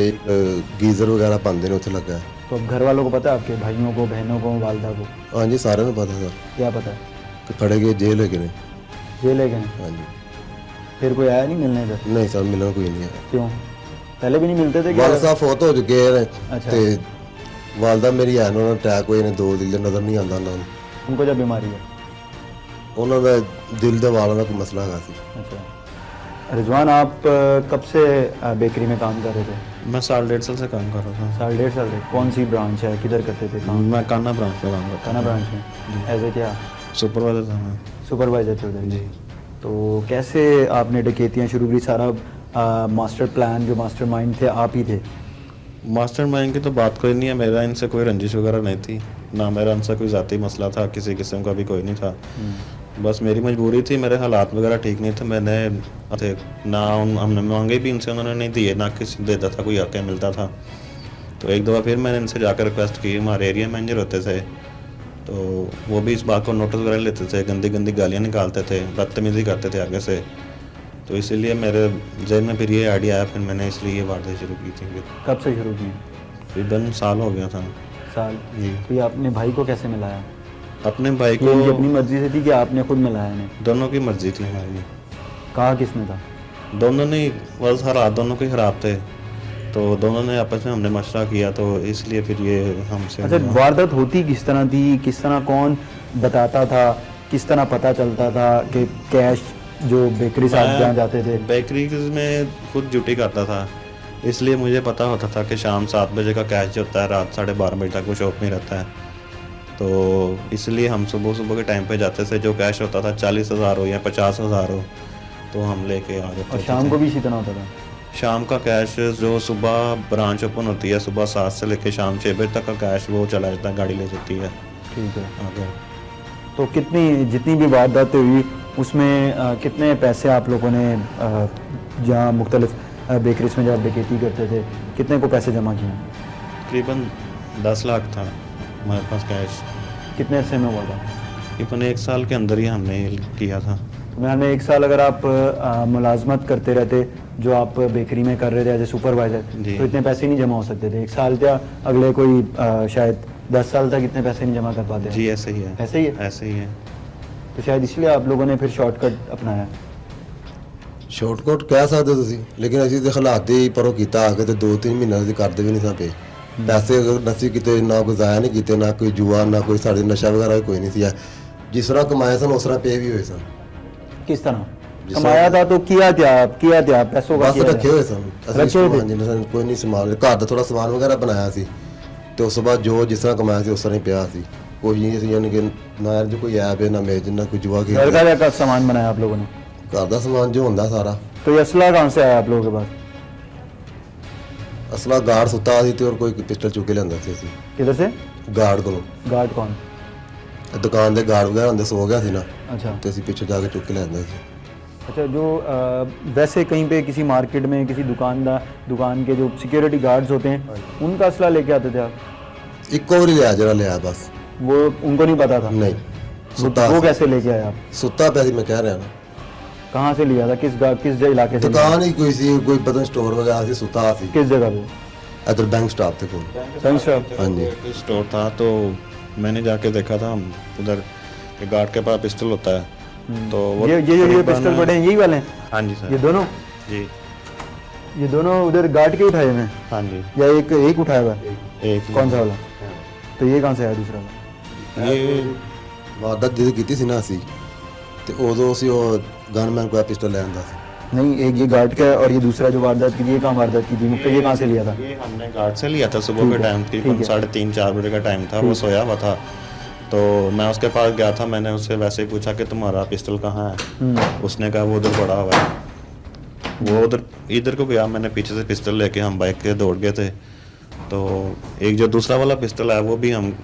ਗੀਜ਼ਰ ਵਗੈਰਾ ਪਾਉਂਦੇ ਨੇ, ਉੱਥੇ ਲੱਗਾ। तो अब घर वालों को पता है आपके भाइयों को, बहनों को, वालदा को? हाँ जी, सारे में पता सर। क्या पता है? कि फड़े गए जेल है कि नहीं। जेल है क्या? हाँ जी। फिर कोई आया नहीं मिलने इधर? नहीं सर, मिलना कोई नहीं है। क्यों? पहले भी नहीं मिलते थे? वालदा साहब फौत हो चुके हैं। अच्छा। ਤੇ वालदा मेरी है, उन्होंने अटैक हुए ने, 2 दिल ਦੇ नज़र नहीं आता उन्होंने। उनको क्या बीमारी है? उन्होंने दिल ਦੇ ਵਾਲਾਂ ਦਾ ਕੋਈ ਮਸਲਾ ਹੈਗਾ ਸੀ। अच्छा। रिजवान, आप कब से बेकरी में काम कर रहे थे? मैं 1.5 साल से काम कर रहा था। 1.5 साल से? कौन सी ब्रांच है, किधर करते थे काम? मैं कान्हा ब्रांच में काम करता कान्हा ब्रांच में? ऐसे क्या? सुपरवाइजर था मैं। सुपरवाइजर थे उधर? जी। तो कैसे आपने डकैतियाँ शुरू की? सारा मास्टर प्लान, जो मास्टर माइंड थे आप ही थे? मास्टर माइंड की तो बात कोई नहीं है, मेरा इनसे कोई रंजिश वगैरह नहीं थी, ना मेरा इनसे कोई ज़ाती मसला था, किसी किस्म का भी कोई नहीं था। बस मेरी मजबूरी थी, मेरे हालात वगैरह ठीक नहीं थे। मैंने ना हमने मांगे भी इनसे, उन्होंने नहीं दिए, ना किसी देता था, कोई हक़ मिलता था। तो एक दफ़ा फिर मैंने इनसे जाकर रिक्वेस्ट की, हमारे एरिया मैनेजर होते थे तो वो भी इस बात को नोटिस वगैरह लेते थे, गंदी गंदी गालियाँ निकालते थे, बदतमीज़ी करते थे आगे से। तो इसीलिए मेरे जहन में फिर ये आइडिया आया, फिर मैंने इसलिए ये वारदात शुरू की थी। कब से शुरू की? तकरीबन साल हो गया था। साल? जी। तो ये अपने भाई को कैसे मिलाया? अपने भाई को ये अपनी मर्जी से थी कि आपने खुद मिलाया इन्हें? दोनों की मर्जी थी हमारी। कहा किसने था? दोनों ने, बस हालात दोनों के ख़राब थे तो दोनों ने आपस में हमने मशवरा किया, तो इसलिए फिर ये हमसे। अच्छा, वारदात होती किस तरह थी? किस तरह कौन बताता था? किस तरह पता चलता था कि कैश जो बेकरी से आप जहाँ जाते थे? बेकरी में खुद ड्यूटी करता था, इसलिए मुझे पता होता था कि शाम 7 बजे का कैश जो होता है रात 12:30 बजे तक वो शॉप में रहता है। तो इसलिए हम सुबह के टाइम पे जाते थे, जो कैश होता था 40,000 हो या 50,000 हो तो हम लेके आ जाते थे। और शाम को भी इसी तरह होता था? शाम का कैश जो सुबह ब्रांच ओपन होती है, सुबह 7 से लेकर शाम 6 बजे तक का कैश वो चला जाता है, गाड़ी ले जाती है। ठीक है। आगे तो जितनी भी वारदातें हुई उसमें कितने पैसे आप लोगों ने जहाँ मुख्तलिफ बेकरीज में जब डकैती करते थे कितने को पैसे जमा किए? तकरीबन 10 लाख था हमारे पास कैश। कितने अरसे में हुआ था? तकरीबन 1 साल के अंदर ही हमने किया था। मैंने 1 साल अगर आप मुलाजमत करते रहते जो आप बेकरी में कर रहे थे एज ए सुपरवाइज़र, तो इतने पैसे नहीं जमा हो सकते थे? 1 साल क्या अगले कोई शायद 10 साल तक इतने पैसे नहीं जमा कर पाते? जी ऐसे ही है। ऐसे ही है? ऐसे ही है। तो शायद इसलिए आप लोगों ने फिर शॉर्टकट अपनाया? शॉर्टकट कह सकते ਤੁਸੀਂ, लेकिन ਅਸੀਂ ਤੇ ਹਾਲਾਤ ਹੀ ਪਰੋ ਕੀਤਾ ਆ ਕੇ ਤੇ 2-3 ਮਹੀਨੇ ਅਸੀਂ ਕਰਦੇ ਵੀ ਨਹੀਂ ਸਾਂ ਪਏ। ਪੈਸੇ ਨਸੀ ਕਿਤੇ ਨਾ ਕੋਈ ਜ਼ਾਇਆ ਨਹੀਂ ਕੀਤੇ, ਨਾ ਕੋਈ ਜੂਆ, ਨਾ ਕੋਈ ਸਾਡੇ ਨਸ਼ਾ ਵਗੈਰਾ ਕੋਈ ਨਹੀਂ ਸੀ। जिस तरह कमाए सन उस तरह पे भी हुए सन। किस तरह कमाया था? तो किया क्या पैसों का? बस रखे हुए सन, कोई नहीं संभाल, घर का थोड़ा सामान वगैरह बनाया सी तो उस बाद जो जिस तरह कमाया उस तरह ही पिया सी। कोई नहीं यानी कि ना जो कोई ऐप है ना मेज ना कोई जुआ खेल। घर का सामान बनाया आप लोगों ने? घर का सामान जो होता सारा। तो ये असला कहाँ से आया आप लोगों के पास? असला गार्ड सुता सी और कोई पिस्टल चुक के लिया सी। किधर से? गार्ड को। गार्ड कौन? दुकान के गार्ड वगैरह होंगे, सो गया सी ना। अच्छा। तो असीं पिछे जाके चुक के लिया सी। अच्छा, जो वैसे कहीं पे किसी मार्केट में किसी दुकान के जो सिक्योरिटी गार्ड्स होते हैं उनका असला लेके आते थे आप? इक्को बारी लिया जरा लिया बस। वो उनको नहीं पता था? नहीं। सुता वो कैसे लेके आए आप? सुता पे मैं कह रहा ना। कहाँ से लिया था, किस इलाके से? दुकान ही कोई सी, कोई पता नहीं स्टोर वगैरह से सुता सी। किस जगह पे? इधर बैंक स्टाफ थे कोई। Bank staff? हाँ जी। स्टोर था तो मैंने जाके देखा था, उधर गार्ड के पास पिस्टल होता है तो वो ये पिस्टल पड़े हैं यही वाले हैं? हाँ जी सर। ये दोनों? जी। ये दोनों उधर गार्ड के उठाए हुए हैं? हाँ जी। या एक उठाया हुआ है? एक। कौन सा वाला? तो ये कहाँ से आया दूसरा वाला? ये वारदात ਜਦੋਂ ਕੀਤੀ ਸੀ ਨਾ ਅਸੀਂ ਤੇ ਉਦੋਂ ਅਸੀਂ ਉਹ ਗਨਮੈਨ ਕੋਲ ਪਿਸਟਲ ਲੈ ਆਂਦਾ ਸੀ। नहीं, एक ये गार्ड का है और ये दूसरा जो वारदात की थी, ये कहाँ वारदात की थी, ये कहाँ से लिया था? ये हमने गार्ड से लिया था सुबह के टाइम, तकरीबन 3:30-4 बजे का टाइम था। वो सोया हुआ था तो मैं उसके पास गया था, मैंने उससे वैसे ही पूछा कि तुम्हारा पिस्टल कहाँ है। उसने कहा वो उधर पड़ा हुआ है। वो उधर इधर को गया, मैंने पीछे से पिस्टल लेके हम बाइक के दौड़ गए थे। तो एक जो दूसरा वाला पिस्टल है वो भी हम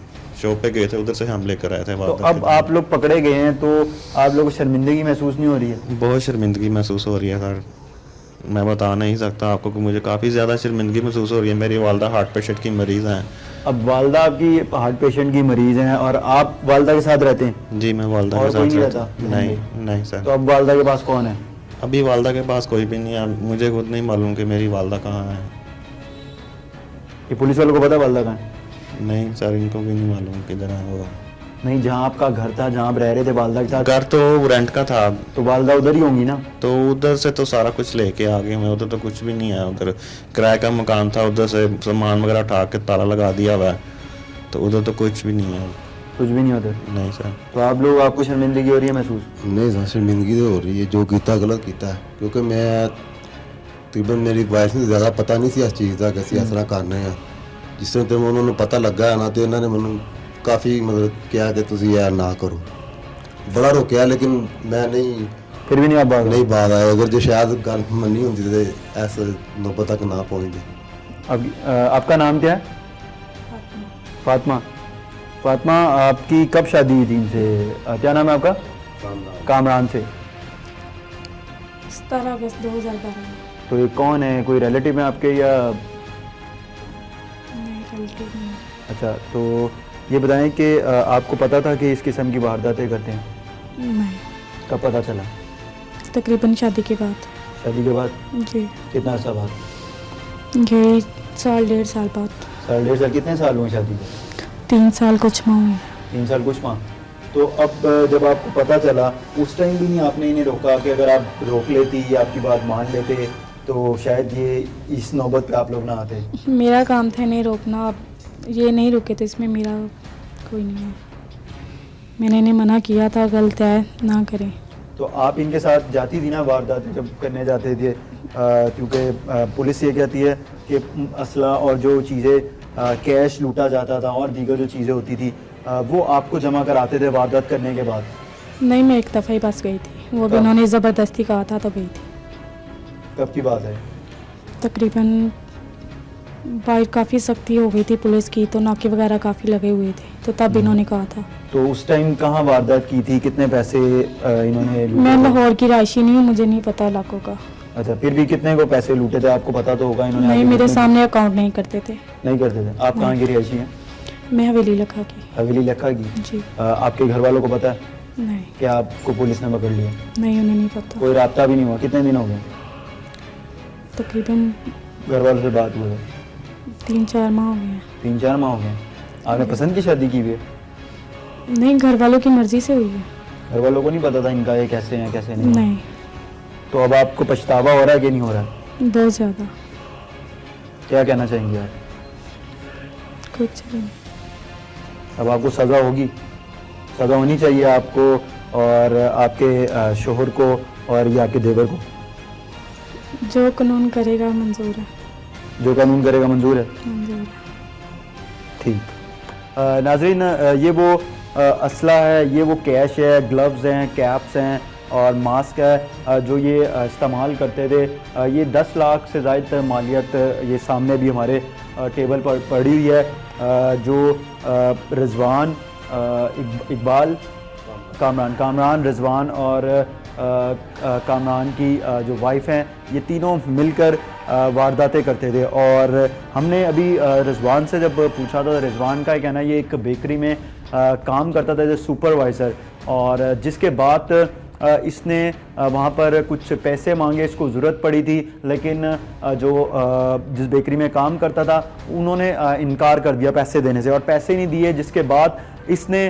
शॉप पे गए थे, उधर से हम लेकर आए थे। तो अब आप लोग पकड़े गए हैं तो आप लोगों को शर्मिंदगी महसूस नहीं हो रही है? बहुत शर्मिंदगी महसूस हो रही है सर, मैं बता नहीं सकता आपको कि मुझे काफ़ी ज़्यादा शर्मिंदगी महसूस हो रही है। मेरी वालदा हार्ट पेशेंट की मरीज़ हैं। अब वालदा आपकी हार्ट पेशेंट की मरीज़ हैं और आप वालदा के साथ रहते हैं? जी मैं वालदा के साथ रहता हूँ। नहीं सर। तो अब वालदा के पास कौन है? अभी वालदा के पास कोई भी नहीं है, मुझे खुद नहीं मालूम कि मेरी वालदा कहाँ है। ये पुलिस वालों को पता है वालदा कहाँ है? नहीं सर, इनको भी नहीं मालूम किधर है वो। नहीं, जहाँ आपका घर था, जहाँ आप रह रहे थे वालदा के साथ? घर तो रेंट का था। तो वालदा उधर ही होंगी ना? तो उधर से तो सारा कुछ लेके आ गए मैं, उधर तो कुछ भी नहीं है। उधर किराए का मकान था, उधर से सामान वगैरह उठा के ताला लगा दिया हुआ है, तो उधर तो कुछ भी नहीं है। कुछ भी नहीं उधर? नहीं सर। तो आप लोग, आपको शर्मिंदगी हो रही है महसूस? नहीं सर, शर्मिंदगी तो हो रही है, जो किया गलत किया है। क्योंकि मैं तकरीबन मेरी वाइफ ਨੂੰ ज़्यादा पता नहीं ਸੀ इस चीज़ का कि ਅਸੀਂ ਇਸ ਤਰ੍ਹਾਂ ਕਰਨਾ ਹੈ। जिस तरह तो उन्होंने पता लगा है ना तो इन्होंने मैं काफ़ी मतलब किया कि तुम यार ना करो, बड़ा रोकया लेकिन मैं नहीं, फिर भी नहीं आप नहीं बात आए। अगर जो शायद गल मनी होती तो ऐसे नौबत तक ना पहुँचती। अब आपका नाम क्या है? फातिमा। फातिमा, आपकी कब शादी हुई थी इनसे? क्या नाम है आपका? कामरान से। 17 अगस्त 2012। तो ये कौन है, कोई रिलेटिव है आपके या? नहीं। अच्छा, तो ये बताएं कि आपको पता था कि इस किस्म की वारदातें करते हैं? नहीं। कब पता चला? तकरीबन शादी के बाद। शादी के बाद? जी। कितना अर्सा बाद? यही 1.5 साल बाद। 1.5 साल? कितने साल हुए शादी को? 3 साल कुछ माह हुए। 3 साल कुछ माह। तो अब जब आपको पता चला, उस टाइम भी नहीं आपने इन्हें रोका कि अगर आप रोक लेती या आपकी बात मान लेते तो शायद ये इस नौबत पे आप लोग ना आते? मेरा काम था नहीं रोकना, अब ये नहीं रुके तो इसमें मेरा कोई नहीं है। मैंने इन्हें मना किया था, गलत है ना करें। तो आप इनके साथ जाती थी ना वारदात जब करने जाते थे? क्योंकि पुलिस ये कहती है कि असला और जो चीज़ें कैश लूटा जाता था और दीगर जो चीज़ें होती थी वो आपको जमा कराते थे वारदात करने के बाद? नहीं, मैं एक दफ़ा ही बस गई थी, वो भी उन्होंने ज़बरदस्ती कहा था तो गई थी। कब की बात है? तकरीबन बाहर काफ़ी सख्ती हो गई थी पुलिस की, तो नाके वगैरह काफ़ी लगे हुए थे, तो तब इन्होंने कहा था। तो उस टाइम कहाँ वारदात की थी, कितने पैसे इन्होंने? मैं लाहौर की रायशी नहीं हूँ, मुझे नहीं पता इलाकों का। अच्छा, फिर भी कितने को पैसे लूटे थे आपको पता तो होगा इन्होंने? नहीं, मेरे सामने अकाउंट नहीं करते थे। नहीं करते थे? आप कहाँ की रिहायशी हैं? मैं हवेली लखा की। हवेली लखा की? जी। आपके घर वालों को पता है? नहीं। क्या आपको पुलिस ने पकड़ लिया? नहीं, उन्हें नहीं पता। कोई राब्ता भी नहीं हुआ? कितने दिन हो गए तकरीबन? घर वालों से बात हुई? 3-4 माह हो गए। 3-4 माह हो गए। आपने पसंद की शादी की हुई है? नहीं, घर वालों की मर्जी से हुई है। घर वालों को नहीं पता था इनका ये कैसे हैं कैसे नहीं? नहीं। तो अब आपको पछतावा हो रहा है कि नहीं हो रहा है? बहुत ज़्यादा। क्या कहना चाहेंगे आप? कुछ नहीं। अब आपको सज़ा होगी, सज़ा होनी चाहिए आपको और आपके शोहर को और ये आपके देवर को। जो कानून करेगा मंजूर है। जो कानून करेगा मंजूर है? मंजूर है। ठीक। नाज़रीन, ये वो असला है, ये वो कैश है, ग्लव्स हैं, कैप्स हैं और मास्क है जो ये इस्तेमाल करते थे। ये 10 लाख से ज़ायद मालियत ये सामने भी हमारे टेबल पर पड़ी हुई है। जो रिजवान, इकबाल, कामरान, रिजवान और कामरान की जो वाइफ हैं, ये तीनों मिलकर वारदातें करते थे। और हमने अभी रिजवान से जब पूछा था, रिजवान का कहना ये एक बेकरी में काम करता था एज ए सुपरवाइज़र, और जिसके बाद इसने वहाँ पर कुछ पैसे मांगे, इसको ज़रूरत पड़ी थी, लेकिन जिस बेकरी में काम करता था उन्होंने इनकार कर दिया पैसे देने से और पैसे नहीं दिए, जिसके बाद इसने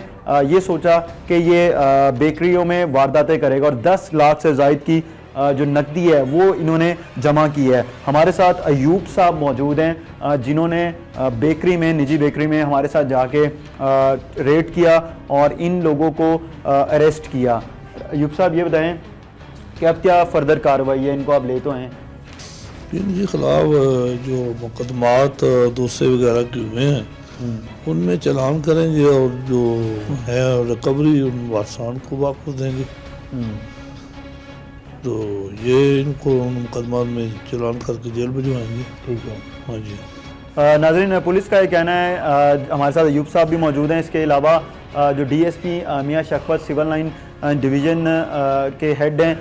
ये सोचा कि ये बेकरियों में वारदातें करेगा और 10 लाख से ज़ायद की जो नकदी है वो इन्होंने जमा की है। हमारे साथ अयूब साहब मौजूद हैं जिन्होंने बेकरी में, निजी बेकरी में हमारे साथ जाके रेड किया और इन लोगों को अरेस्ट किया। अयूब साहब ये बताएं कि अब क्या फर्दर कार्रवाई है, इनको आप ले तो हैं? इनके खिलाफ जो मुकदमात दूसरे वगैरह के हुए हैं उनमें चालान करेंगे और जो है रिकवरी उन वारसान को वापस देंगे। तो ये इनको मुकदमा में चालान करके जेल भिजवाएंगे। ठीक है, हाँ जी। नाज़रीन, पुलिस का ये कहना है, हमारे साथ अयूब साहब भी मौजूद हैं। इसके अलावा जो डीएसपी मियां शफ़क़त सिविल लाइन डिवीज़न के हेड हैं,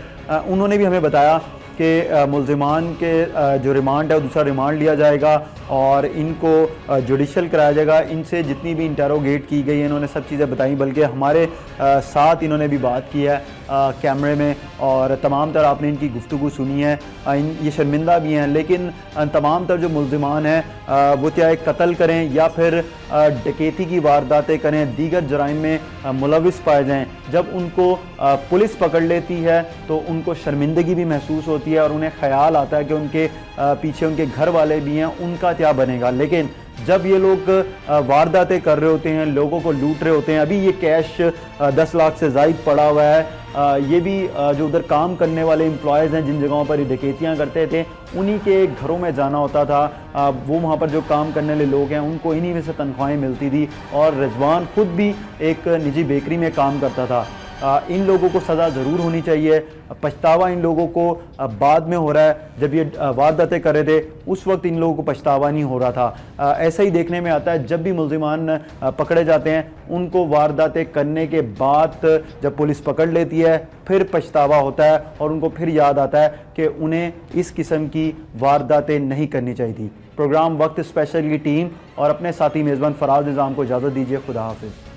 उन्होंने भी हमें बताया कि मुल्ज़िमान के जो रिमांड है वो दूसरा रिमांड लिया जाएगा और इनको जुडिशल कराया जाएगा। इनसे जितनी भी इंटरोगेट की गई है इन्होंने सब चीज़ें बताई, बल्कि हमारे साथ इन्होंने भी बात की है कैमरे में और तमाम तर आपने इनकी गुफ्तगू सुनी है। ये शर्मिंदा भी हैं, लेकिन तमाम तर जो मुल्ज़िमान हैं वो चाहे कत्ल करें या फिर डकैती की वारदातें करें, दीगर जराइम में मुलविस पाए जाएँ, जब उनको पुलिस पकड़ लेती है तो उनको शर्मिंदगी भी महसूस होती है और उन्हें ख्याल आता है कि उनके पीछे उनके घर वाले भी हैं, उनका क्या बनेगा। लेकिन जब ये लोग वारदातें कर रहे होते हैं, लोगों को लूट रहे होते हैं, अभी ये कैश 10 लाख से ज़ायद पड़ा हुआ है, ये भी जो उधर काम करने वाले एम्प्लॉयज़ हैं जिन जगहों पर ये डकैतियाँ करते थे उन्हीं के घरों में जाना होता था। वो वहाँ पर जो काम करने वाले लोग हैं उनको इन्हीं में से तनख्वाहें मिलती थी और रिजवान खुद भी एक निजी बेकरी में काम करता था। इन लोगों को सज़ा ज़रूर होनी चाहिए। पछतावा इन लोगों को बाद में हो रहा है, जब ये वारदातें कर रहे थे उस वक्त इन लोगों को पछतावा नहीं हो रहा था। ऐसा ही देखने में आता है, जब भी मुल्ज़िमान पकड़े जाते हैं उनको वारदातें करने के बाद जब पुलिस पकड़ लेती है फिर पछतावा होता है और उनको फिर याद आता है कि उन्हें इस किस्म की वारदातें नहीं करनी चाहिए थी। प्रोग्राम वक्त स्पेशल की टीम और अपने साथी मेज़बान फराज निज़ाम को इजाज़त दीजिए। खुदा हाफिज़।